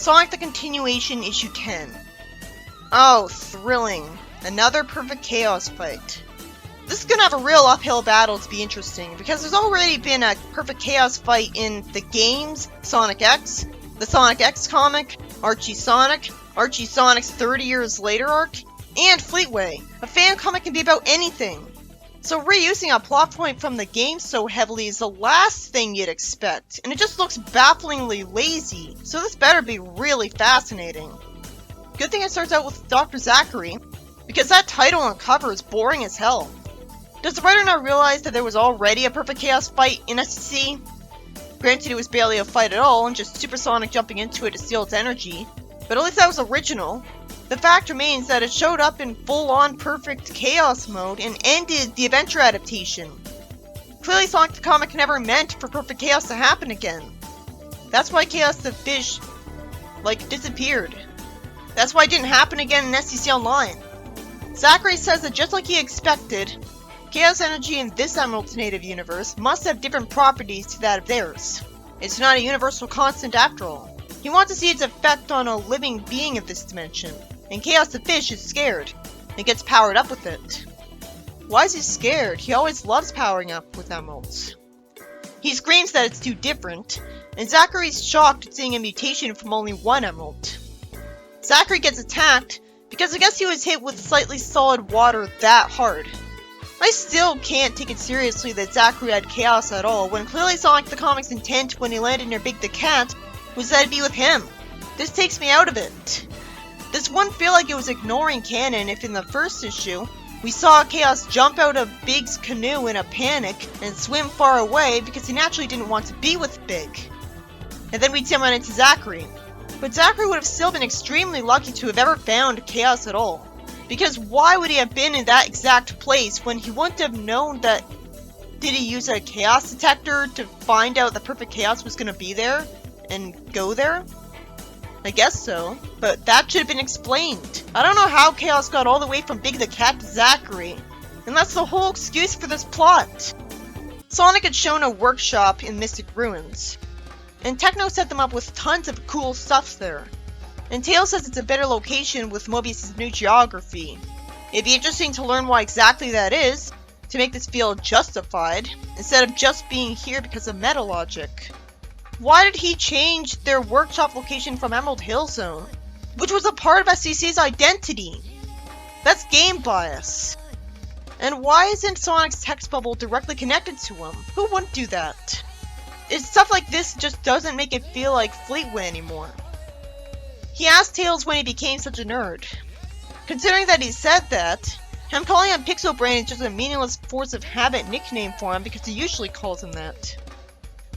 Sonic the Continuation Issue 10. Oh, thrilling. Another Perfect Chaos fight. This is gonna have a real uphill battle to be interesting, because there's already been a Perfect Chaos fight in the games, Sonic X, the Sonic X comic, Archie Sonic's 30 Years Later arc, and Fleetway. A fan comic can be about anything. So reusing a plot point from the game so heavily is the last thing you'd expect, and it just looks bafflingly lazy, so this better be really fascinating. Good thing it starts out with Dr. Zachary, because that title on cover is boring as hell. Does the writer not realize that there was already a Perfect Chaos fight in SCC? Granted, it was barely a fight at all, and just Super Sonic jumping into it to steal its energy, but at least that was original. The fact remains that it showed up in full-on Perfect Chaos mode and ended the adventure adaptation. Clearly Sonic the Comic never meant for Perfect Chaos to happen again. That's why Chaos the Fish, disappeared. That's why it didn't happen again in SCC Online. Zachary says that just like he expected, Chaos energy in this Emerald's native universe must have different properties to that of theirs. It's not a universal constant after all. He wants to see its effect on a living being of this dimension, and Chaos the Fish is scared, and gets powered up with it. Why is he scared? He always loves powering up with emeralds. He screams that it's too different, and Zachary's shocked at seeing a mutation from only one emerald. Zachary gets attacked because I guess he was hit with slightly solid water that hard. I still can't take it seriously that Zachary had Chaos at all, when clearly Sonic the Comic's intent when he landed near Big the Cat was that it'd be with him. This takes me out of it. This wouldn't feel like it was ignoring canon if in the first issue, we saw Chaos jump out of Big's canoe in a panic and swim far away because he naturally didn't want to be with Big. And then we'd see him run into Zachary. But Zachary would have still been extremely lucky to have ever found Chaos at all. Because why would he have been in that exact place when he wouldn't have known that... Did he use a Chaos detector to find out that Perfect Chaos was going to be there? And go there? I guess so, but that should have been explained. I don't know how Chaos got all the way from Big the Cat to Zachary, and that's the whole excuse for this plot. Sonic had shown a workshop in Mystic Ruins, and Techno set them up with tons of cool stuff there. And Tails says it's a better location with Mobius' new geography. It'd be interesting to learn why exactly that is, to make this feel justified, instead of just being here because of meta logic. Why did he change their workshop location from Emerald Hill Zone, which was a part of SCC's identity? That's game bias. And why isn't Sonic's text bubble directly connected to him? Who wouldn't do that? It's stuff like this just doesn't make it feel like Fleetway anymore. He asked Tails when he became such a nerd. Considering that he said that, him calling him Pixel Brain is just a meaningless force of habit nickname for him because he usually calls him that.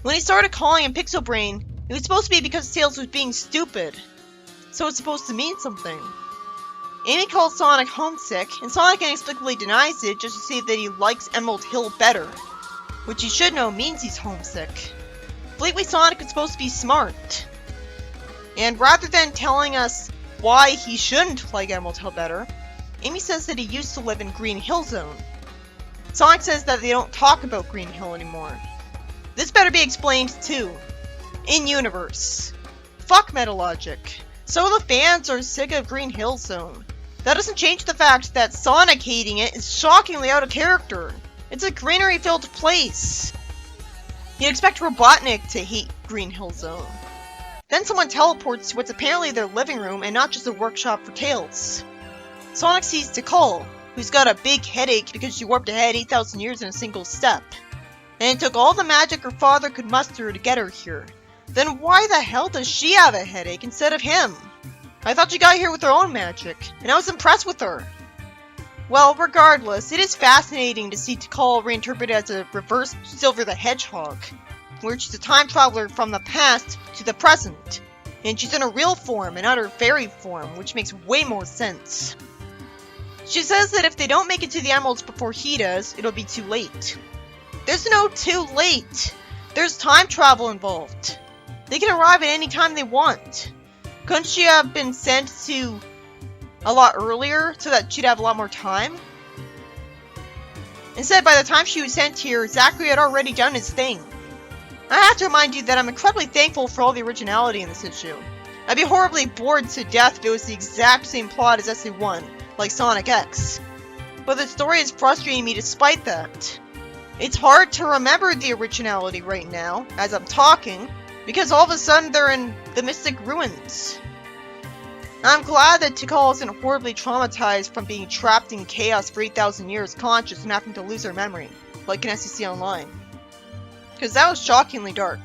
When he started calling him Pixel Brain, it was supposed to be because Tails was being stupid, so it's supposed to mean something. Amy calls Sonic homesick, and Sonic inexplicably denies it just to say that he likes Emerald Hill better, which he should know means he's homesick. Fleetway Sonic is supposed to be smart. And rather than telling us why he shouldn't like Emerald Hill better, Amy says that he used to live in Green Hill Zone. Sonic says that they don't talk about Green Hill anymore. This better be explained too. In-universe. Fuck meta logic. So the fans are sick of Green Hill Zone. That doesn't change the fact that Sonic hating it is shockingly out of character. It's a greenery-filled place. You'd expect Robotnik to hate Green Hill Zone. Then someone teleports to what's apparently their living room and not just a workshop for Tails. Sonic sees Tikal, who's got a big headache because she warped ahead 8,000 years in a single step. And it took all the magic her father could muster to get her here. Then why the hell does she have a headache instead of him? I thought she got here with her own magic, and I was impressed with her. Well, regardless, it is fascinating to see Tikal reinterpreted as a reverse Silver the Hedgehog, where she's a time traveler from the past to the present, and she's in her real form and not her fairy form, which makes way more sense. She says that if they don't make it to the Emeralds before he does, it'll be too late. There's no too late! There's time travel involved. They can arrive at any time they want. Couldn't she have been sent to a lot earlier so that she'd have a lot more time? Instead, by the time she was sent here, Zachary had already done his thing. I have to remind you that I'm incredibly thankful for all the originality in this issue. I'd be horribly bored to death if it was the exact same plot as SC1, like Sonic X. But the story is frustrating me despite that. It's hard to remember the originality right now, as I'm talking, because all of a sudden they're in the Mystic Ruins. I'm glad that Tikal isn't horribly traumatized from being trapped in chaos for 8,000 years conscious and having to lose her memory, like in SCC Online. Because that was shockingly dark.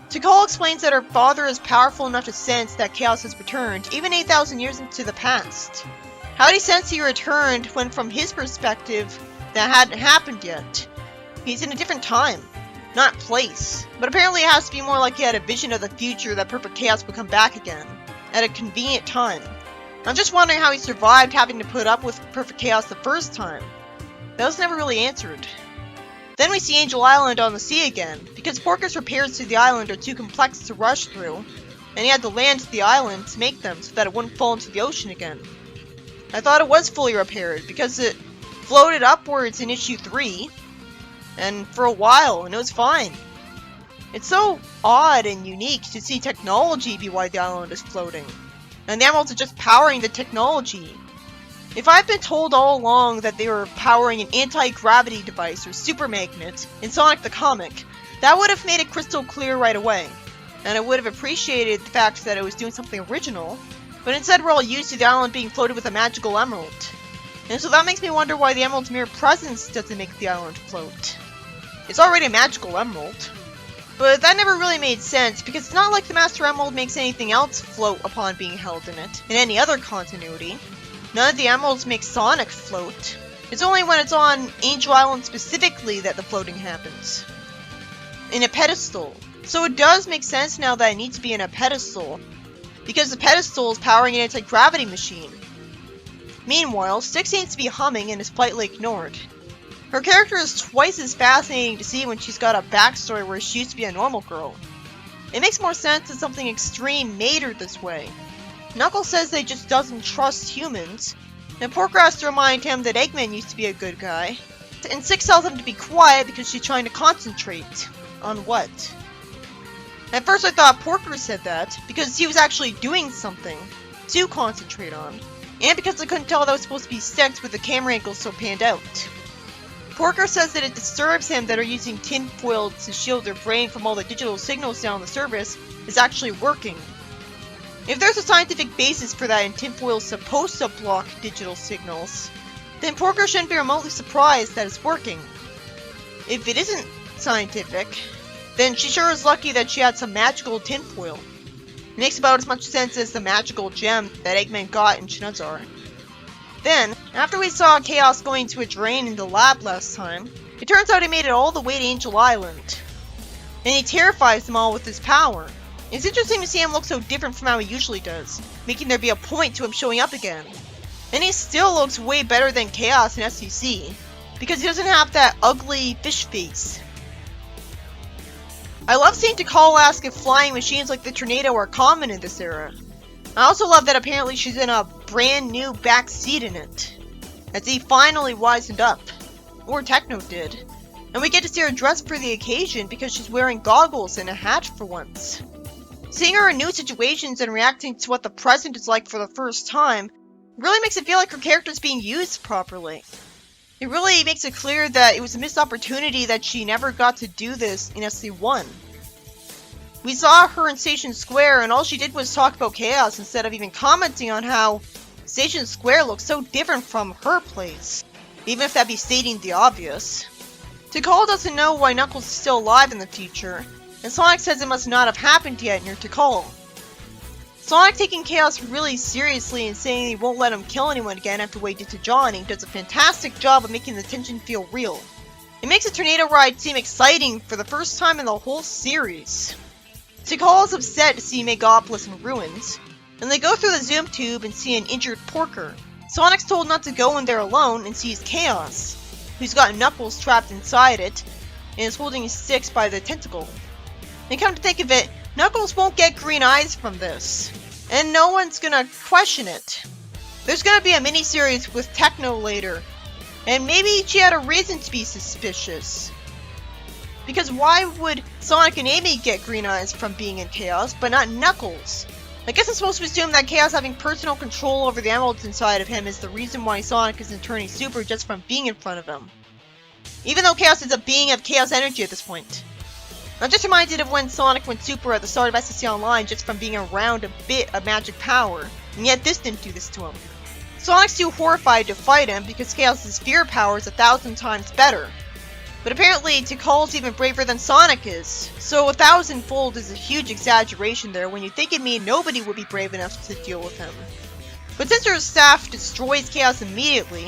Tikal explains that her father is powerful enough to sense that chaos has returned, even 8,000 years into the past. How did he sense he returned when from his perspective, that hadn't happened yet? He's in a different time, not place. But apparently it has to be more like he had a vision of the future that perfect chaos would come back again, at a convenient time. I'm just wondering how he survived having to put up with perfect chaos the first time. That was never really answered. Then we see Angel Island on the sea again, because Porker's repairs to the island are too complex to rush through, and he had to land to the island to make them so that it wouldn't fall into the ocean again. I thought it was fully repaired, because it floated upwards in issue 3, and for a while, and it was fine. It's so odd and unique to see technology be why the island is floating, and the emeralds are just powering the technology. If I'd been told all along that they were powering an anti-gravity device or super magnet in Sonic the Comic, that would have made it crystal clear right away, and I would have appreciated the fact that it was doing something original, but instead we're all used to the island being floated with a magical emerald. And so that makes me wonder why the emerald's mere presence doesn't make the island float. It's already a magical emerald. But that never really made sense, because it's not like the Master Emerald makes anything else float upon being held in it, in any other continuity. None of the emeralds make Sonic float. It's only when it's on Angel Island specifically that the floating happens. In a pedestal. So it does make sense now that it needs to be in a pedestal, because the pedestal is powering an anti-gravity machine. Meanwhile, Styx seems to be humming and is politely ignored. Her character is twice as fascinating to see when she's got a backstory where she used to be a normal girl. It makes more sense that something extreme made her this way. Knuckles says that he just doesn't trust humans, and Porker has to remind him that Eggman used to be a good guy. And Styx tells him to be quiet because she's trying to concentrate. On what? At first I thought Porker said that, because he was actually doing something to concentrate on, and because I couldn't tell that was supposed to be Styx with the camera angle so panned out. Porker says that it disturbs him that her using tinfoil to shield her brain from all the digital signals down the surface is actually working. If there's a scientific basis for that and tinfoil's supposed to block digital signals, then Porker shouldn't be remotely surprised that it's working. If it isn't scientific, then she sure is lucky that she had some magical tinfoil. It makes about as much sense as the magical gem that Eggman got in Shinazar. Then, after we saw Chaos going to a drain in the lab last time, it turns out he made it all the way to Angel Island. And he terrifies them all with his power. It's interesting to see him look so different from how he usually does, making there be a point to him showing up again. And he still looks way better than Chaos in SCC, because he doesn't have that ugly fish face. I love seeing Tikal ask if flying machines like the Tornado are common in this era. I also love that apparently she's in a brand new back seat in it, as he finally wisened up, or Techno did, and we get to see her dressed for the occasion because she's wearing goggles and a hat for once. Seeing her in new situations and reacting to what the present is like for the first time really makes it feel like her character is being used properly. It really makes it clear that it was a missed opportunity that she never got to do this in SC1. We saw her in Station Square and all she did was talk about Chaos instead of even commenting on how Station Square looks so different from her place, even if that'd be stating the obvious. Tikal doesn't know why Knuckles is still alive in the future, and Sonic says it must not have happened yet near Tikal. Sonic taking Chaos really seriously and saying he won't let him kill anyone again after what he did to Johnny does a fantastic job of making the tension feel real. It makes the tornado ride seem exciting for the first time in the whole series. Tikal is upset to see Megapolis in ruins, and they go through the zoom tube and see an injured Porker. Sonic's told not to go in there alone and sees Chaos, who's got Knuckles trapped inside it, and is holding his sticks by the tentacle. And come to think of it, Knuckles won't get green eyes from this, and no one's gonna question it. There's gonna be a miniseries with Techno later, and maybe she had a reason to be suspicious. Because why would Sonic and Amy get green eyes from being in Chaos, but not Knuckles? I guess I'm supposed to assume that Chaos having personal control over the emeralds inside of him is the reason why Sonic isn't turning super just from being in front of him. Even though Chaos is a being of Chaos energy at this point. I'm just reminded of when Sonic went super at the start of SSC Online just from being around a bit of magic power, and yet this didn't do this to him. Sonic's too horrified to fight him because Chaos' fear power is 1,000 times better. But apparently, Tikal's even braver than Sonic is, so 1,000-fold is a huge exaggeration there when you think it mean nobody would be brave enough to deal with him. But since her staff destroys Chaos immediately,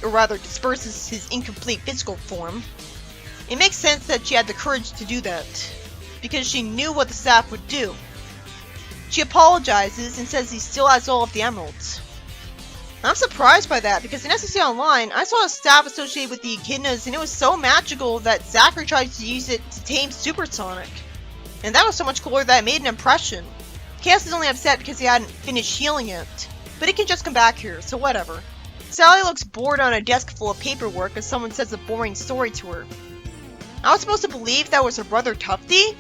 or rather disperses his incomplete physical form, it makes sense that she had the courage to do that, because she knew what the staff would do. She apologizes and says he still has all of the emeralds. I'm surprised by that, because in SSC Online, I saw a staff associated with the echidnas and it was so magical that Zachary tried to use it to tame Super Sonic. And that was so much cooler that it made an impression. Chaos is only upset because he hadn't finished healing it, but he can just come back here, so whatever. Sally looks bored on a desk full of paperwork as someone says a boring story to her. I was supposed to believe that was her brother Tufty?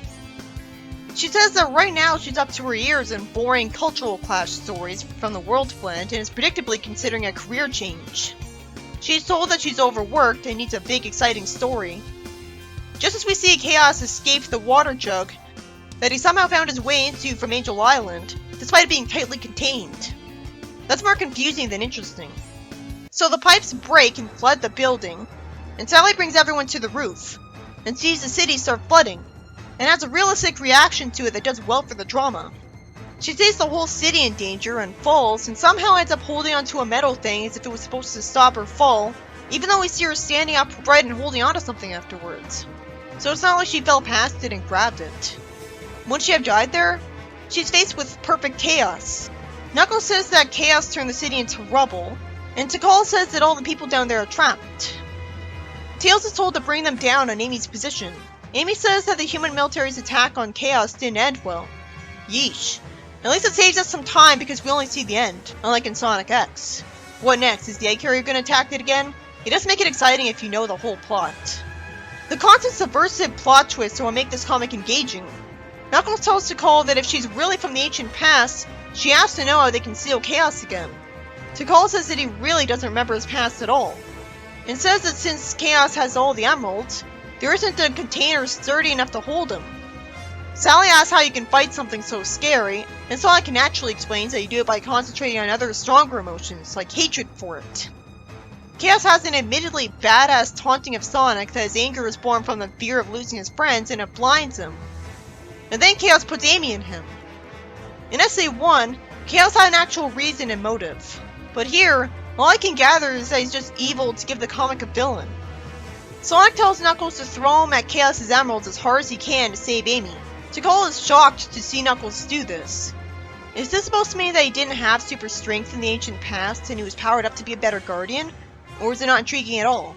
She says that right now she's up to her ears in boring cultural clash stories from the World Blend and is predictably considering a career change. She's told that she's overworked and needs a big exciting story. Just as we see Chaos escape the water jug that he somehow found his way into from Angel Island, despite it being tightly contained. That's more confusing than interesting. So the pipes break and flood the building, and Sally brings everyone to the roof, and sees the city start flooding, and has a realistic reaction to it that does well for the drama. She sees the whole city in danger and falls, and somehow ends up holding onto a metal thing as if it was supposed to stop her fall, even though we see her standing upright and holding onto something afterwards. So it's not like she fell past it and grabbed it. Wouldn't she have died there? She's faced with perfect chaos. Knuckles says that chaos turned the city into rubble, and Tikal says that all the people down there are trapped. Tails is told to bring them down on Amy's position. Amy says that the human military's attack on Chaos didn't end well. Yeesh. At least it saves us some time because we only see the end, unlike in Sonic X. What next? Is the egg carrier gonna attack it again? It does make it exciting if you know the whole plot. The constant subversive plot twists will make this comic engaging. Knuckles tells Tikal that if she's really from the ancient past, she has to know how they can seal Chaos again. Tikal says that he really doesn't remember his past at all, and says that since Chaos has all the emeralds, there isn't a container sturdy enough to hold him. Sally asks how you can fight something so scary, and Sonic naturally explains that you do it by concentrating on other stronger emotions, like hatred for it. Chaos has an admittedly badass taunting of Sonic that his anger is born from the fear of losing his friends and it blinds him. And then Chaos puts Amy in him. In SA1, Chaos had an actual reason and motive, but here, all I can gather is that he's just evil to give the comic a villain. Sonic tells Knuckles to throw him at Chaos' emeralds as hard as he can to save Amy. Tikal is shocked to see Knuckles do this. Is this supposed to mean that he didn't have super strength in the ancient past and he was powered up to be a better guardian? Or is it not intriguing at all?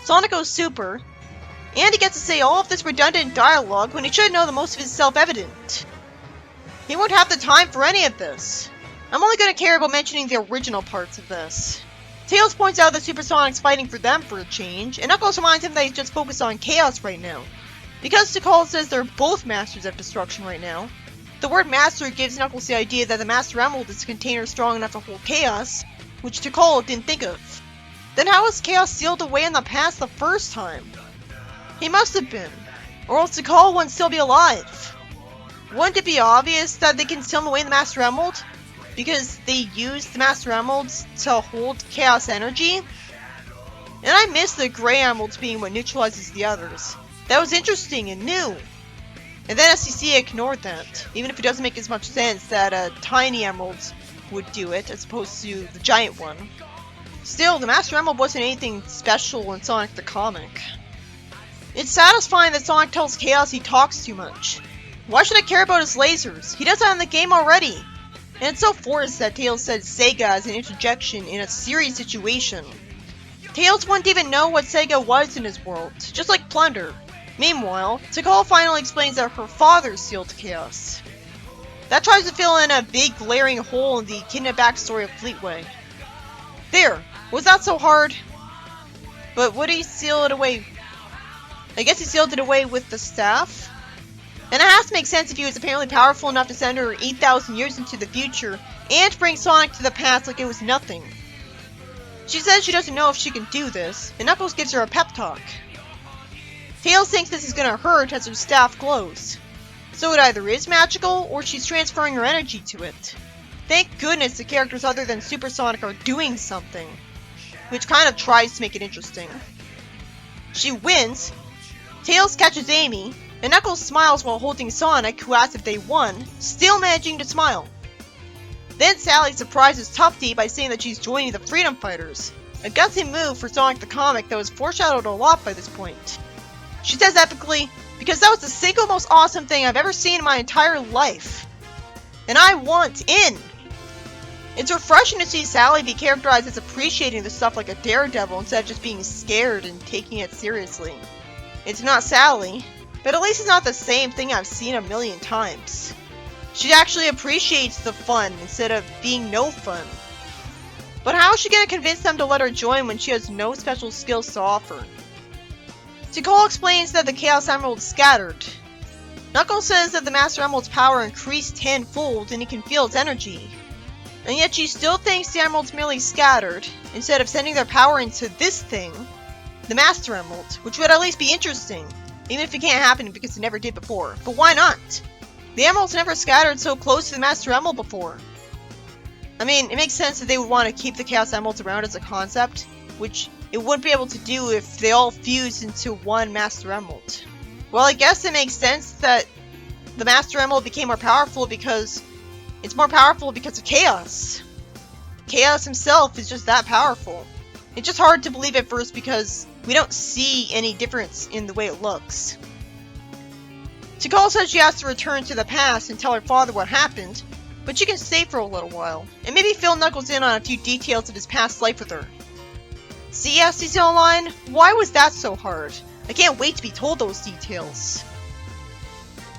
Sonic goes super, and he gets to say all of this redundant dialogue when he should know that most of it is self-evident. He won't have the time for any of this. I'm only going to care about mentioning the original parts of this. Tails points out that Supersonic's fighting for them for a change, and Knuckles reminds him that he's just focused on Chaos right now. Because Tikal says they're both masters of destruction right now, the word master gives Knuckles the idea that the Master Emerald is a container strong enough to hold Chaos, which Tikal didn't think of. Then how was Chaos sealed away in the past the first time? He must have been, or else Tikal wouldn't still be alive. Wouldn't it be obvious that they can seal him away in the Master Emerald? Because they used the Master Emeralds to hold Chaos energy? And I miss the Grey Emeralds being what neutralizes the others. That was interesting and new. And then SCC ignored that, even if it doesn't make as much sense that tiny emeralds would do it as opposed to the giant one. Still, the Master Emerald wasn't anything special in Sonic the Comic. It's satisfying that Sonic tells Chaos he talks too much. Why should I care about his lasers? He does that in the game already. And it's so forced that Tails said Sega as an interjection in a serious situation. Tails wouldn't even know what Sega was in his world, just like Plunder. Meanwhile, Tikal finally explains that her father sealed Chaos. That tries to fill in a big glaring hole in the kidnap backstory of Fleetway. There! Was that so hard? But would he seal it away? I guess he sealed it away with the staff? And it has to make sense if he was apparently powerful enough to send her 8,000 years into the future and bring Sonic to the past like it was nothing. She says she doesn't know if she can do this, and Knuckles gives her a pep talk. Tails thinks this is gonna hurt as her staff glows. So it either is magical, or she's transferring her energy to it. Thank goodness the characters other than Super Sonic are doing something, which kind of tries to make it interesting. She wins, Tails catches Amy, and Knuckles smiles while holding Sonic, who asks if they won, still managing to smile. Then Sally surprises Tough D by saying that she's joining the Freedom Fighters, a gutsy move for Sonic the Comic that was foreshadowed a lot by this point. She says epically, "Because that was the single most awesome thing I've ever seen in my entire life. And I want in!" It's refreshing to see Sally be characterized as appreciating the stuff like a daredevil instead of just being scared and taking it seriously. It's not Sally, but at least it's not the same thing I've seen a million times. She actually appreciates the fun instead of being no fun. But how is she going to convince them to let her join when she has no special skills to offer? Tikal explains that the Chaos Emerald is scattered. Knuckles says that the Master Emerald's power increased tenfold and he can feel its energy. And yet she still thinks the Emerald's merely scattered, instead of sending their power into this thing, the Master Emerald, which would at least be interesting, even if it can't happen because it never did before. But why not? The Emerald's never scattered so close to the Master Emerald before. I mean, it makes sense that they would want to keep the Chaos Emeralds around as a concept, which it wouldn't be able to do if they all fused into one Master Emerald. Well, I guess it makes sense that the Master Emerald became more powerful because it's more powerful because of Chaos. Chaos himself is just that powerful. It's just hard to believe at first because we don't see any difference in the way it looks. Tikal says she has to return to the past and tell her father what happened, but she can stay for a little while, and maybe fill Knuckles in on a few details of his past life with her. See, SDC Online? Why was that so hard? I can't wait to be told those details.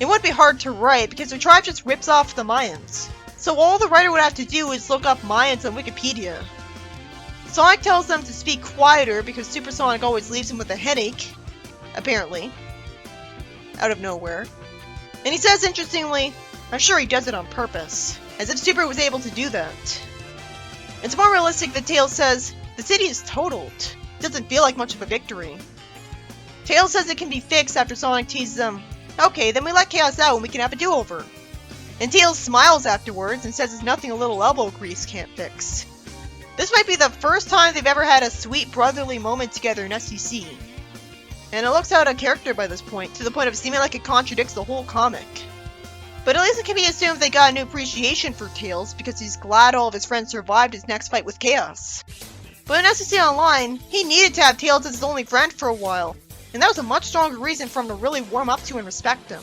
It wouldn't be hard to write because the tribe just rips off the Mayans, so all the writer would have to do is look up Mayans on Wikipedia. Sonic tells them to speak quieter because Super Sonic always leaves him with a headache, apparently, out of nowhere. And he says, interestingly, I'm sure he does it on purpose, as if Super was able to do that. It's more realistic that Tails says, the city is totaled. It doesn't feel like much of a victory. Tails says it can be fixed after Sonic teases him, okay, then we let Chaos out and we can have a do-over. And Tails smiles afterwards and says it's nothing a little elbow grease can't fix. This might be the first time they've ever had a sweet brotherly moment together in SCC. And it looks out of character by this point, to the point of seeming like it contradicts the whole comic. But at least it can be assumed they got a new appreciation for Tails, because he's glad all of his friends survived his next fight with Chaos. But in SCC Online, he needed to have Tails as his only friend for a while, and that was a much stronger reason for him to really warm up to and respect him.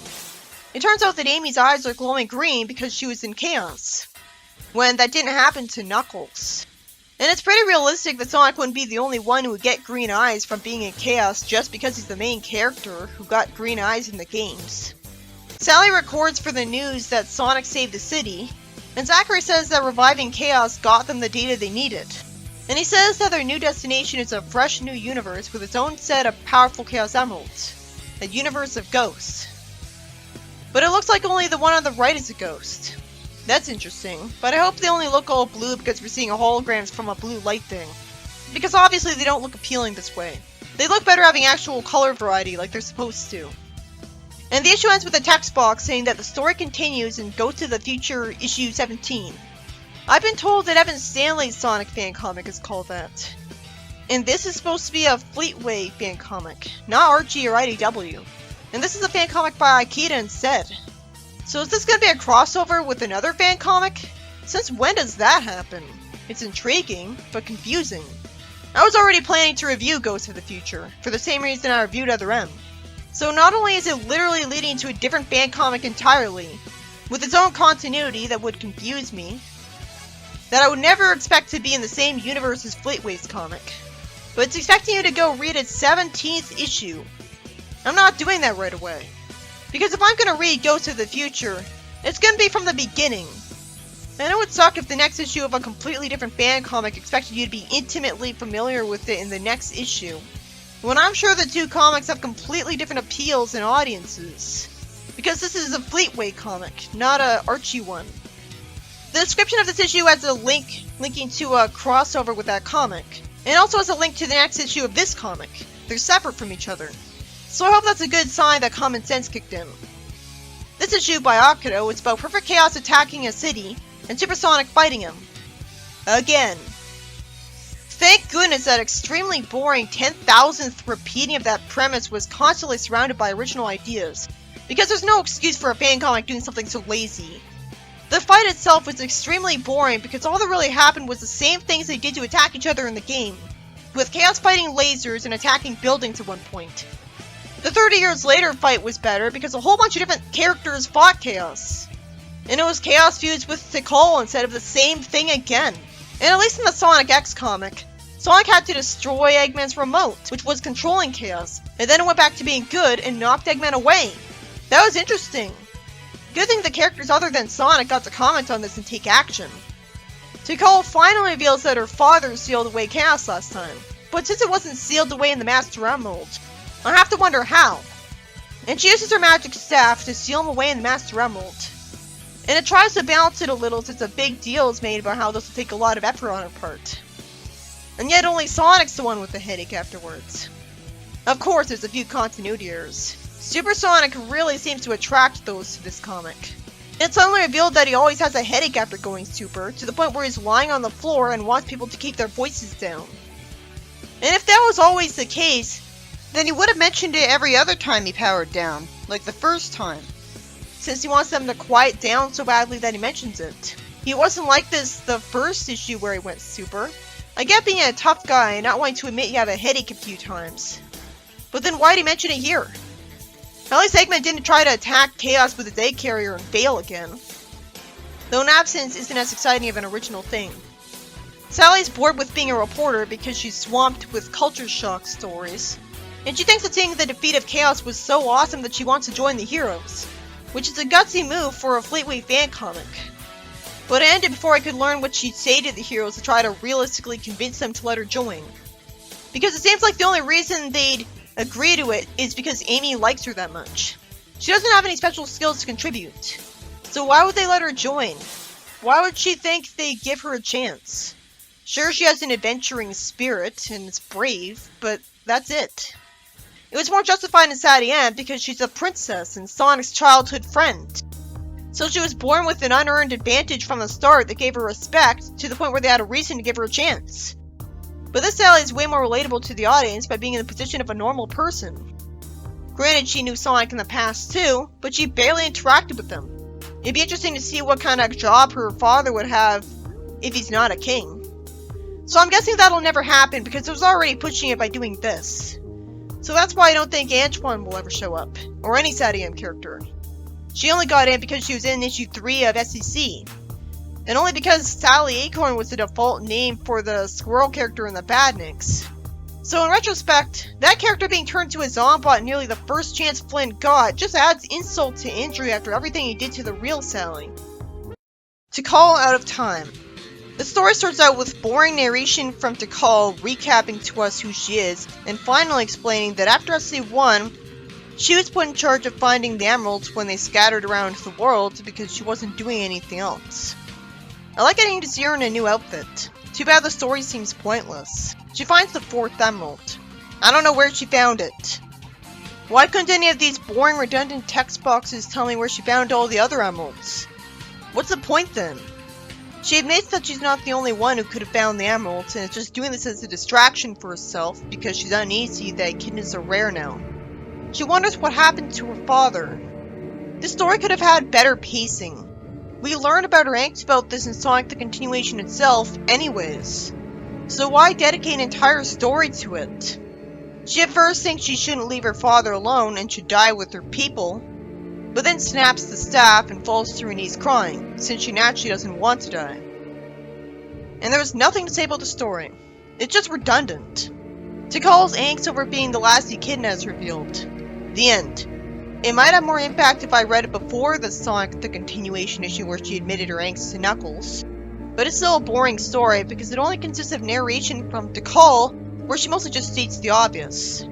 It turns out that Amy's eyes are glowing green because she was in Chaos, when that didn't happen to Knuckles. And it's pretty realistic that Sonic wouldn't be the only one who would get green eyes from being in Chaos just because he's the main character who got green eyes in the games. Sally records for the news that Sonic saved the city, and Zachary says that reviving Chaos got them the data they needed. And he says that their new destination is a fresh new universe with its own set of powerful Chaos Emeralds. A universe of ghosts. But it looks like only the one on the right is a ghost. That's interesting, but I hope they only look all blue because we're seeing holograms from a blue light thing. Because obviously they don't look appealing this way. They look better having actual color variety like they're supposed to. And the issue ends with a text box saying that the story continues in Go to the Future issue 17. I've been told that Evan Stanley's Sonic fan comic is called that. And this is supposed to be a Fleetway fan comic, not Archie or IDW. And this is a fan comic by Akita instead. So is this going to be a crossover with another fan comic? Since when does that happen? It's intriguing, but confusing. I was already planning to review Ghost of the Future, for the same reason I reviewed Other M. So not only is it literally leading to a different fan comic entirely, with its own continuity that would confuse me, that I would never expect to be in the same universe as Fleetway's comic, but it's expecting you to go read its 17th issue. I'm not doing that right away. Because if I'm going to read Ghost of the Future, it's going to be from the beginning. And it would suck if the next issue of a completely different fan comic expected you to be intimately familiar with it in the next issue, when I'm sure the two comics have completely different appeals and audiences. because this is a Fleetway comic, not a Archie one. The description of this issue has a link linking to a crossover with that comic, and also has a link to the next issue of this comic. They're separate from each other. So I hope that's a good sign that common sense kicked in. This issue by Akito is about Perfect Chaos attacking a city, and Supersonic fighting him. Again. Thank goodness that extremely boring 10,000th repeating of that premise was constantly surrounded by original ideas, because there's no excuse for a fan comic doing something so lazy. The fight itself was extremely boring because all that really happened was the same things they did to attack each other in the game, with Chaos fighting lasers and attacking buildings at one point. The 30 years later fight was better because a whole bunch of different characters fought Chaos. And it was Chaos fused with Tikal instead of the same thing again. And at least in the Sonic X comic, Sonic had to destroy Eggman's remote, which was controlling Chaos, and then it went back to being good and knocked Eggman away. That was interesting. Good thing the characters other than Sonic got to comment on this and take action. Tikal finally reveals that her father sealed away Chaos last time, but since it wasn't sealed away in the Master Emerald, I have to wonder how. And she uses her magic staff to seal him away in the Master Emerald. And it tries to balance it a little since a big deal is made about how this will take a lot of effort on her part. And yet only Sonic's the one with the headache afterwards. Of course, there's a few continuity errors. Supersonic really seems to attract those to this comic. It's suddenly revealed that he always has a headache after going super, to the point where he's lying on the floor and wants people to keep their voices down. And if that was always the case, then he would have mentioned it every other time he powered down, like the first time, since he wants them to quiet down so badly that he mentions it. He wasn't like this the first issue where he went super. I get being a tough guy and not wanting to admit you have a headache a few times. But then why'd he mention it here? At least Eggman didn't try to attack Chaos with his egg carrier and fail again. Though an absence isn't as exciting of an original thing. Sally's bored with being a reporter because she's swamped with culture shock stories. And she thinks that seeing the defeat of Chaos was so awesome that she wants to join the heroes. Which is a gutsy move for a Fleetway fan comic. But it ended before I could learn what she'd say to the heroes to try to realistically convince them to let her join. Because it seems like the only reason they'd agree to it is because Amy likes her that much. She doesn't have any special skills to contribute. So why would they let her join? Why would she think they'd give her a chance? Sure, she has an adventuring spirit and is brave, but that's it. It was more justified in Sadie Ann because she's a princess and Sonic's childhood friend. So she was born with an unearned advantage from the start that gave her respect to the point where they had a reason to give her a chance. But this Sally is way more relatable to the audience by being in the position of a normal person. Granted, she knew Sonic in the past too, but she barely interacted with him. It'd be interesting to see what kind of job her father would have if he's not a king. So I'm guessing that'll never happen because it was already pushing it by doing this. So that's why I don't think Antoine will ever show up, or any Sadie Ann character. She only got in because she was in issue 3 of SEC. And only because Sally Acorn was the default name for the squirrel character in the Badniks. So in retrospect, that character being turned to a Zombot nearly the first chance Flynn got just adds insult to injury after everything he did to the real Sally. Tikal Out of Time. The story starts out with boring narration from Tikal recapping to us who she is, and finally explaining that after SC1, she was put in charge of finding the emeralds when they scattered around the world because she wasn't doing anything else. I like getting to see her in a new outfit. Too bad the story seems pointless. She finds the 4th emerald. I don't know where she found it. Why couldn't any of these boring redundant text boxes tell me where she found all the other emeralds? What's the point then? She admits that she's not the only one who could have found the emeralds and is just doing this as a distraction for herself because she's uneasy that echidnas are rare now. She wonders what happened to her father. This story could have had better pacing. We learn about her angst about this in Sonic the Continuation itself anyways. So why dedicate an entire story to it? She at first thinks she shouldn't leave her father alone and should die with her people, but then snaps the staff and falls to her knees crying, since she naturally doesn't want to die. And there is nothing to say about the story. It's just redundant. Tikal's angst over being the last echidna is revealed. The end. It might have more impact if I read it before the Sonic the Continuation issue where she admitted her angst to Knuckles. But it's still a boring story because it only consists of narration from Tikal, where she mostly just states the obvious.